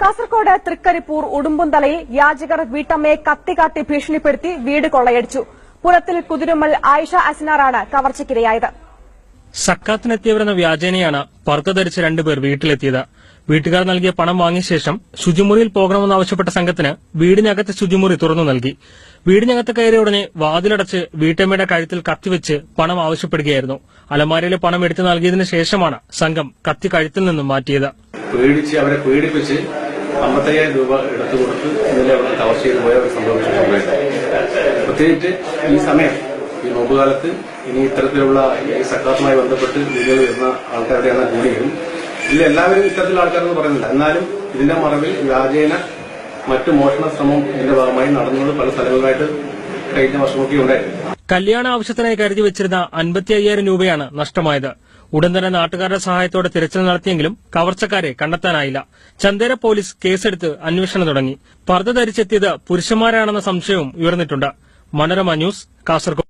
കാസർകോട് തൃക്കരിപ്പൂർ ഉടുമ്പുംതലയിൽ യാചകർ വീട്ടമ്മയെ കത്തികാട്ടി ഭീഷണിപ്പെടുത്തി വീട് കൊള്ളയടിച്ചു. പുലത്തിൽ കുതിരുമ്മൽ ആയിഷ അസ്നാറാണ് കവർച്ചയ്ക്കിരയായത്. സക്കാത്തിനെത്തിയവരെന്ന വ്യാജേനയാണ് പർദ്ദ ധരിച്ച് രണ്ടുപേർ വീട്ടിലെത്തിയത്. വീട്ടുകാർ നൽകിയ പണം വാങ്ങിയ ശേഷം ശുചിമുറിയിൽ പോകണമെന്നാവശ്യപ്പെട്ട സംഘത്തിന് വീടിനകത്ത് ശുചിമുറി തുറന്നു നൽകി. വീടിനകത്ത് കയറിയ ഉടനെ വാതിലടച്ച് വീട്ടമ്മയുടെ കഴുത്തിൽ കത്തിവെച്ച് പണം ആവശ്യപ്പെടുകയായിരുന്നു. അലമാരയിലെ പണം എടുത്തു നൽകിയതിനു ശേഷമാണ് സംഘം കത്തി കഴുത്തിൽ നിന്നും മാറ്റിയത്. അവരെ പീഡിപ്പിച്ച് 55,000 രൂപ എടുത്തു കൊടുത്ത് ഇന്നലെ അവിടെ കവർ ചെയ്ത് പോയ ഒരു സംഭവിച്ചിട്ടുണ്ട്. പ്രത്യേകിച്ച് ഈ സമയം ഈ നോമ്പുകാലത്ത് ഇനി ഇത്തരത്തിലുള്ള ഈ സക്കാത്തുമായി ബന്ധപ്പെട്ട് വീടുകളിൽ വരുന്ന ആൾക്കാരുടെ എണ്ണം കൂടിയും ഇതിൽ എല്ലാവരും ഇത്തരത്തിലുള്ള ആൾക്കാരെന്ന് പറയുന്നില്ല. എന്നാലും ഇതിന്റെ മറവിൽ വ്യാജേന മറ്റു മോഷണ ശ്രമം ഇതിന്റെ ഭാഗമായി നടന്നത് പല സ്ഥലങ്ങളിലായിട്ട് കഴിഞ്ഞ വർഷമൊക്കെ ഉണ്ടായിരുന്നു. കല്യാണ ആവശ്യത്തിനായി കരുതി വെച്ചിരുന്ന 55,000 രൂപയാണ് നഷ്ടമായത്. ഉടൻ തന്നെ നാട്ടുകാരുടെ സഹായത്തോടെ തിരച്ചിൽ നടത്തിയെങ്കിലും കവർച്ചക്കാരെ കണ്ടെത്താനായില്ല. ചന്ദേര പോലീസ് കേസെടുത്ത് അന്വേഷണം തുടങ്ങി. പർദ്ദ ധരിച്ചെത്തിയത് പുരുഷന്മാരാണെന്ന സംശയവും ഉയർന്നിട്ടുണ്ട്. മനോരമ ന്യൂസ്, കാസർകോട്.